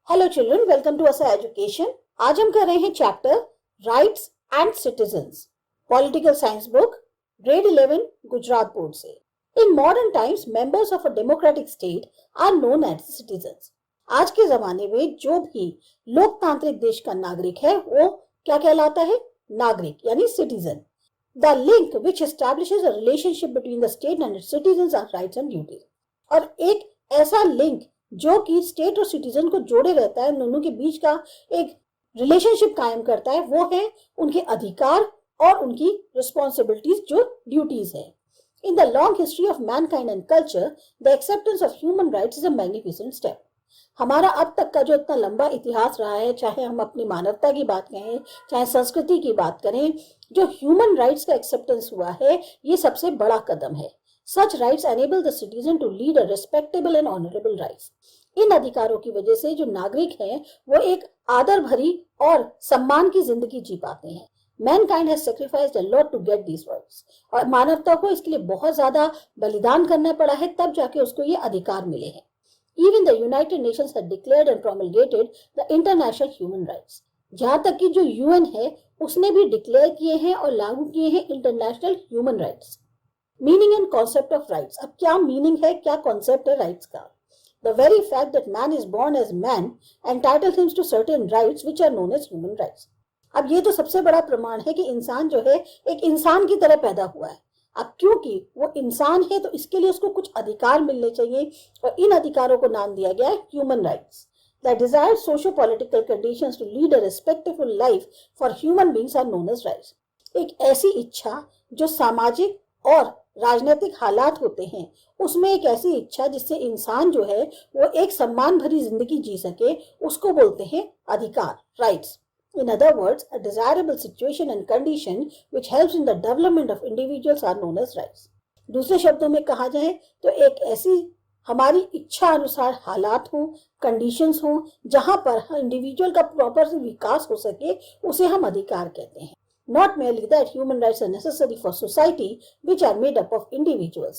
Hello children, welcome to Asa education. आज हम कर रहे हैं chapter rights and citizens, political science book, grade 11, Gujarat board से। In modern times members of a democratic state are known as citizens. आज के जमाने में जो भी लोकतांत्रिक देश का नागरिक है वो क्या कहलाता है? नागरिक यानी citizen. The link which establishes a relationship between the state and its citizens are rights and duties. और एक ऐसा लिंक जो कि स्टेट और सिटीजन को जोड़े रहता है, दोनों के बीच का एक रिलेशनशिप कायम करता है, वो है उनके अधिकार और उनकी रिस्पॉन्सिबिलिटीज जो ड्यूटीज है। In the long history of Mankind and culture, the acceptance of human rights is a magnificent step. हमारा अब तक का जो इतना लंबा इतिहास रहा है, चाहे हम अपनी मानवता की बात करें, चाहे संस्कृति की बात करें, जो ह्यूमन राइट्स का एक्सेप्टेंस हुआ है, ये सबसे बड़ा कदम है। Such rights enable the citizen to lead a respectable and honorable life. इन अधिकारों की वजह से जो नागरिक हैं वो एक आदर भरी और सम्मान की जिंदगी जी पाते हैं। Mankind has sacrificed a lot to get these rights. और मानवता को इसके लिए बहुत ज्यादा बलिदान करना पड़ा है, तब जाके उसको ये अधिकार मिले हैं। Even the United Nations had declared and promulgated the international human rights. यहाँ तक कि जो UN है उसने भी डिक्लेयर किए हैं और लागू किए हैं international human rights. Meaning and concept of rights. अब क्या मीनिंग है, क्या कॉन्सेप्ट है राइट्स का? The very fact that man is born as man entitles him to certain rights which are known as human rights. अब ये तो सबसे बड़ा प्रमाण है कि इंसान जो है एक इंसान की तरह पैदा हुआ है। अब क्योंकि वो इंसान है तो इसके लिए उसको कुछ अधिकार मिलने चाहिए और इन अधिकारों को नाम दिया गया है human rights. The desired socio-political conditions to lead a respectful life for human beings are known as rights. एक ऐसी इच्छा जो सामाजिक और राजनीतिक हालात होते हैं, उसमें एक ऐसी इच्छा जिससे इंसान जो है वो एक सम्मान भरी जिंदगी जी सके, उसको बोलते हैं अधिकार, rights. In other words, a desirable situation and condition which helps in the development of individuals are known as rights. दूसरे शब्दों में कहा जाए तो एक ऐसी हमारी इच्छा अनुसार हालात हो, कंडीशंस हो, जहां पर इंडिविजुअल का प्रॉपर विकास हो सके, उसे हम अधिकार कहते हैं। Not merely that, human rights are necessary for society which are made up of individuals.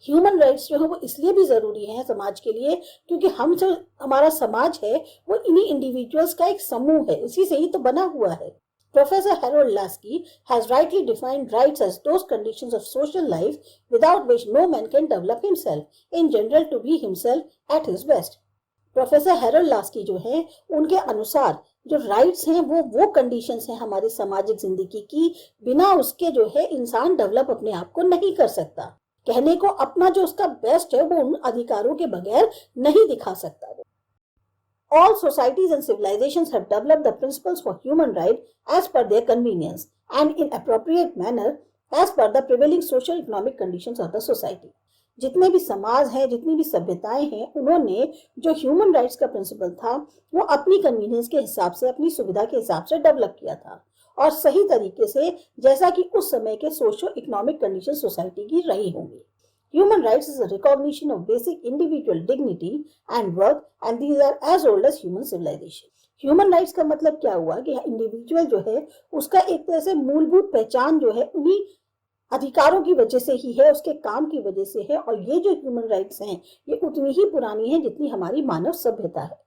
Human rights जो है वो इसलिए भी जरूरी है समाज के लिए क्योंकि हम जो हमारा समाज है वो इन्हीं इंडिविजुअल्स का एक समूह है, इसी से ही तो बना हुआ है। Professor Harold Lasky has rightly defined rights as those conditions of social life without which no man can develop himself in general to be himself at his best. Professor Harold Laski जो है उनके अनुसार जो rights हैं वो conditions हैं हमारी सामाजिक जिंदगी की, बिना उसके जो है इंसान डेवलप अपने आप को नहीं कर सकता। कहने को अपना जो उसका बेस्ट है वो उन अधिकारों के बगैर नहीं दिखा सकता। All societies and civilizations have developed the principles for human rights as per their convenience and in appropriate manner as per the prevailing social economic conditions of the society. जितने भी समाज हैं, जितनी भी सभ्यताएं हैं, उन्होंने जो ह्यूमन राइट्स का प्रिंसिपल था वो अपनी कन्वीनियंस के हिसाब से, अपनी सुविधा के हिसाब से डेवलप किया था और सही तरीके से, जैसा कि उस समय के सोशो इकोनॉमिक कंडीशन सोसाइटी की रही होंगी। Human rights is a recognition of basic individual dignity and worth and these are as old as human civilization. Human rights का मतलब क्या हुआ कि इंडिविजुअल जो है उसका एक तरह से मूलभूत पहचान जो है उन्हीं अधिकारों की वजह से ही है, उसके काम की वजह से है। और ये जो ह्यूमन राइट्स हैं ये उतनी ही पुरानी है जितनी हमारी मानव सभ्यता है।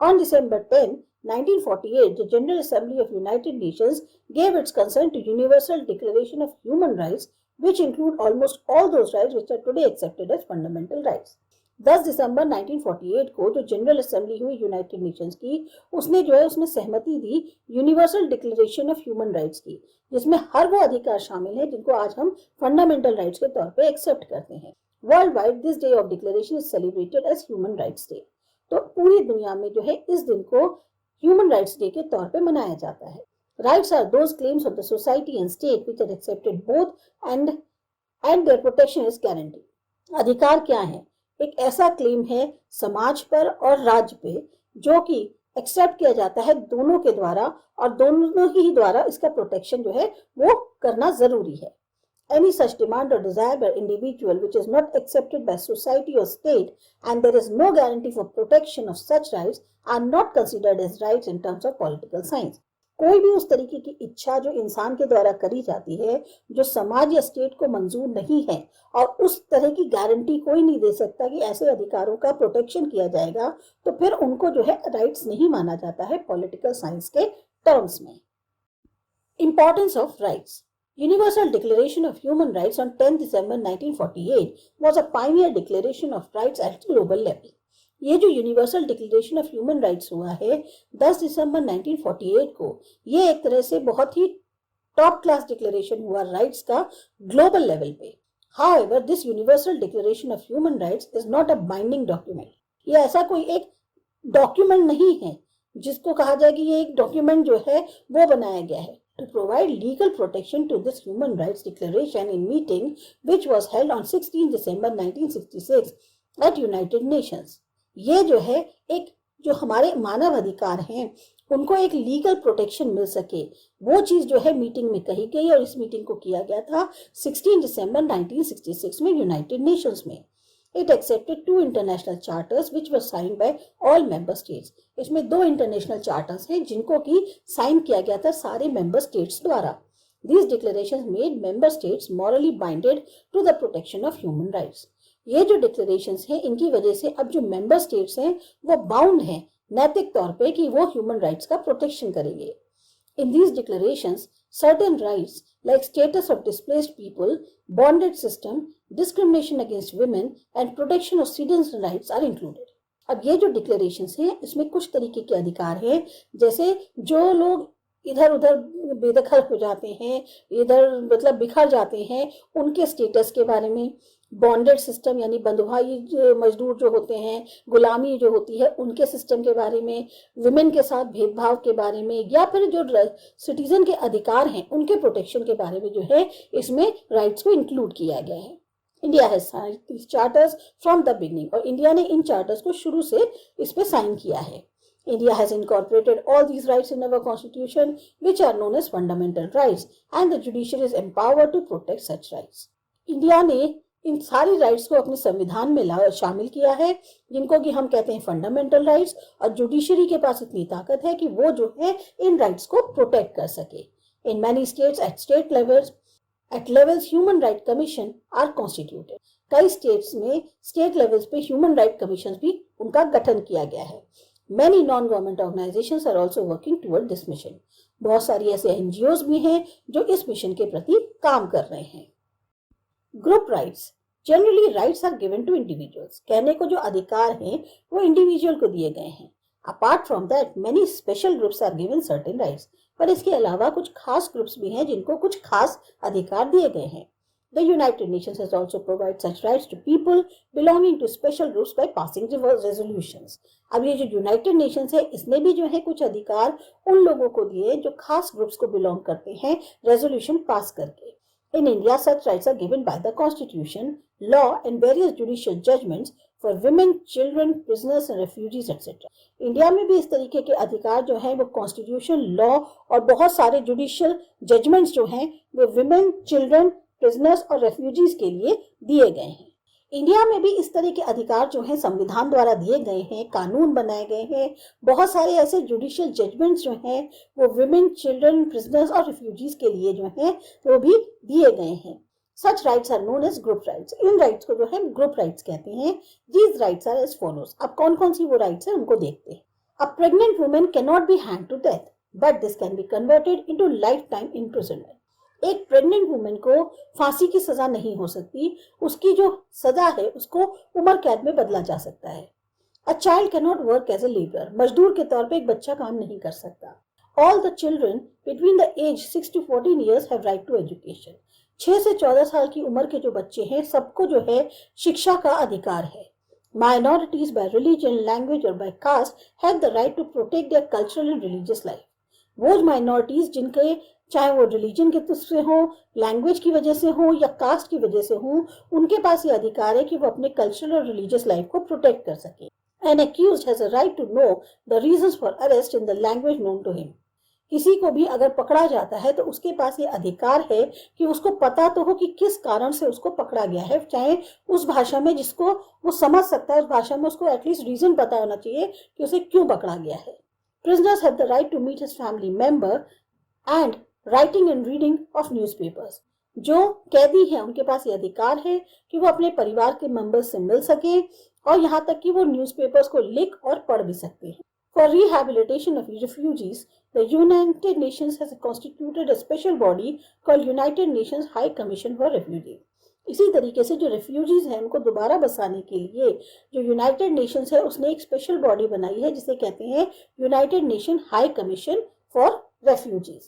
On December 10, 1948, the General Assembly of United Nations gave its consent to Universal Declaration of Human Rights, which include almost all those rights which are today accepted as fundamental rights. 10 दिसंबर 1948 को जो जनरल असेंबली हुई United Nations की, उसने जो है उसमें सहमति दी universal declaration of human rights की, जिसमें हर वो अधिकार शामिल है जिनको आज हम फंडामेंटल राइट्स के तौर पे एक्सेप्ट करते हैं। World wide this day of declaration is celebrated as human rights day. तो पूरी दुनिया में जो है इस दिन को ह्यूमन राइट्स डे के तौर पे मनाया जाता है। Rights are those claims of the society and state which are accepted both and their protection is guaranteed. अधिकार क्या है? एक ऐसा क्लेम है समाज पर और राज्य पे जो कि एक्सेप्ट किया जाता है दोनों के द्वारा और दोनों ही द्वारा इसका प्रोटेक्शन जो है वो करना जरूरी है। Any such demand or desire by individual which is not accepted by society or state and there is no guarantee for protection of such rights are not considered as rights in terms of political science. कोई भी उस तरीके की इच्छा जो इंसान के द्वारा करी जाती है, जो समाज या स्टेट को मंजूर नहीं है, और उस तरह की गारंटी कोई नहीं दे सकता कि ऐसे अधिकारों का प्रोटेक्शन किया जाएगा, तो फिर उनको जो है राइट्स नहीं माना जाता है पॉलिटिकल साइंस के टर्म्स में। Importance of rights. Universal Declaration of Human Rights on 10 December 1948 was a pioneer declaration of rights at global level. ये जो universal declaration of human rights हुआ है 10 दिसंबर 1948 को, ये एक तरह से बहुत ही टॉप क्लास डिक्लेरेशन हुआ राइट्स का ग्लोबल लेवल पे। However, this Universal Declaration of Human Rights is not a binding document. ये ऐसा कोई एक डॉक्यूमेंट नहीं है जिसको कहा जाए कि ये एक डॉक्यूमेंट जो है वो बनाया गया है। To provide legal protection to this human rights declaration in meeting which was held on 16 December 1966 at United Nations. ये जो है एक जो हमारे मानव अधिकार हैं उनको एक लीगल प्रोटेक्शन मिल सके, वो चीज जो है मीटिंग में कही गई, और इस मीटिंग को किया गया था 16 दिसंबर 1966 में यूनाइटेड नेशंस में। It accepted 2 international charters which were signed by all member states. इसमें 2 इंटरनेशनल चार्टर्स हैं जिनको की साइन किया गया था सारे मेंबर स्टेट्स द्वारा। These declarations made member states morally binded to the protection of human rights. ये जो डिक्लेरेशंस हैं इनकी वजह से अब जो मेंबर स्टेट्स हैं वो बाउंड हैं नैतिक तौर पे कि वो ह्यूमन राइट्स का प्रोटेक्शन करेंगे। In these declarations, certain rights like status of displaced people, bonded system, discrimination against women and protection of citizens' rights are included. अब ये जो डिक्लेरेशंस हैं इसमें कुछ तरीके के अधिकार हैं, जैसे जो लोग इधर उधर बेदखल हो जाते हैं, इधर मतलब बिखर जाते हैं, उनके स्टेटस के बारे में, बॉन्डेड सिस्टम यानी बंधुआई मजदूर जो होते हैं, गुलामी जो होती है उनके सिस्टम के बारे में, विमेन के साथ भेदभाव के बारे में, या फिर जो सिटीजन के अधिकार हैं उनके प्रोटेक्शन के बारे में जो है इसमें राइट्स को इंक्लूड किया गया है। India has signed these charters from the beginning, और इंडिया ने इन चार्टर्स को शुरू से इस पे साइन किया है। India has incorporated all these rights in our constitution, which are known as fundamental rights, and the judiciary is empowered to protect such rights. India ने इन सारी राइट्स को अपने संविधान में शामिल किया है, जिनको कि हम कहते हैं फंडामेंटल राइट्स, और जुडिशरी के पास इतनी ताकत है कि वो जो है इन राइट्स को प्रोटेक्ट कर सके। In many states at levels human right commission are constituted. कई स्टेट्स में स्टेट लेवल्स पे ह्यूमन राइट कमीशन भी उनका गठन किया गया है। Many non-government organizations are also working toward this mission. बहुत सारी ऐसे NGOs भी हैं जो इस मिशन के प्रति काम कर रहे हैं। Group rights. Generally rights are given to individuals. कहने को जो अधिकार हैं वो इंडिविजुअल को दिए गए हैं। Apart from that many special groups are given certain rights. पर इसके अलावा कुछ खास ग्रुप्स भी हैं जिनको कुछ खास अधिकार दिए गए हैं। The United Nations has also provided such rights to people belonging to special groups by passing resolutions. अब ये जो यूनाइटेड नेशंस है इसने भी जो है कुछ अधिकार उन लोगों को दिए जो खास ग्रुप्स को बिलोंग करते हैं रेजोल्यूशन पास करके। In India, such rights are given by the Constitution, law and various judicial judgments for women, children, prisoners and refugees etc. India में भी इस तरीके के अधिकार जो हैं वो कॉन्स्टिट्यूशन, लॉ और बहुत सारे जुडिशियल जजमेंट्स जो हैं वो विमेन, चिल्ड्रन, प्रिजनर्स और रेफ्यूजीज के लिए दिए गए हैं। इंडिया में भी इस तरह के अधिकार जो हैं संविधान द्वारा दिए गए हैं, कानून बनाए गए हैं, बहुत सारे ऐसे जुडिशियल जजमेंट्स जो हैं वो विमेन, चिल्ड्रन, प्रिजनर्स और रिफ्यूजीज के लिए जो हैं वो भी दिए गए हैं। Such rights are known as group rights. इन राइट्स को जो है ग्रुप राइट्स कहते हैं। These rights are as follows. अब कौन कौन सी वो राइट्स हैं उनको देखते हैं। A pregnant women can not be hand to death, but this can be converted into life time imprisonment. एक प्रेग्नेंट वुमेन को फांसी की सजा नहीं हो सकती, उसकी जो सजा है उसको उम्र कैद में बदला जा सकता है। A child can not work as a labour. मजदूर के तौर पे एक बच्चा काम नहीं कर सकता। All the children between the age 6 to 14 years have right to education. 6 से 14 साल की उम्र के जो बच्चे हैं सबको जो है शिक्षा का अधिकार है। माइनॉरिटीज बाय रिलीजन, लैंग्वेज और by caste have the right to protect their cultural and religious life. वो माइनॉरिटीज जिनके चाहे वो रिलीजन के से हो, लैंग्वेज की वजह से हो या कास्ट की वजह से हो, उनके पास ये अधिकार है कि वो अपने कल्चरल और रिलीजियस लाइफ को प्रोटेक्ट कर सके। An accused has a right to know the reasons for arrest in the language known to him. किसी को भी अगर पकड़ा जाता है तो उसके पास ये अधिकार है कि उसको पता तो हो कि किस कारण से उसको पकड़ा गया है, चाहे उस भाषा में जिसको वो समझ सकता है, उस भाषा में उसको एटलीस्ट रीजन पता होना चाहिए कि उसे क्यों पकड़ा गया है। Prisoners have the right to meet his family member and writing and reading of newspapers. जो कैदी हैं उनके पास ये अधिकार है कि वो अपने परिवार के मेंबर्स से मिल सके और यहाँ तक कि वो न्यूज़पेपर्स को लिख और पढ़ भी सकते हैं. For rehabilitation of refugees, the United Nations has constituted a special body called United Nations High Commission for Refugees. इसी तरीके से जो रेफ्यूजीज हैं उनको दोबारा बसाने के लिए जो यूनाइटेड नेशंस है उसने एक स्पेशल बॉडी बनाई है जिसे कहते हैं United nation high commission for refugees.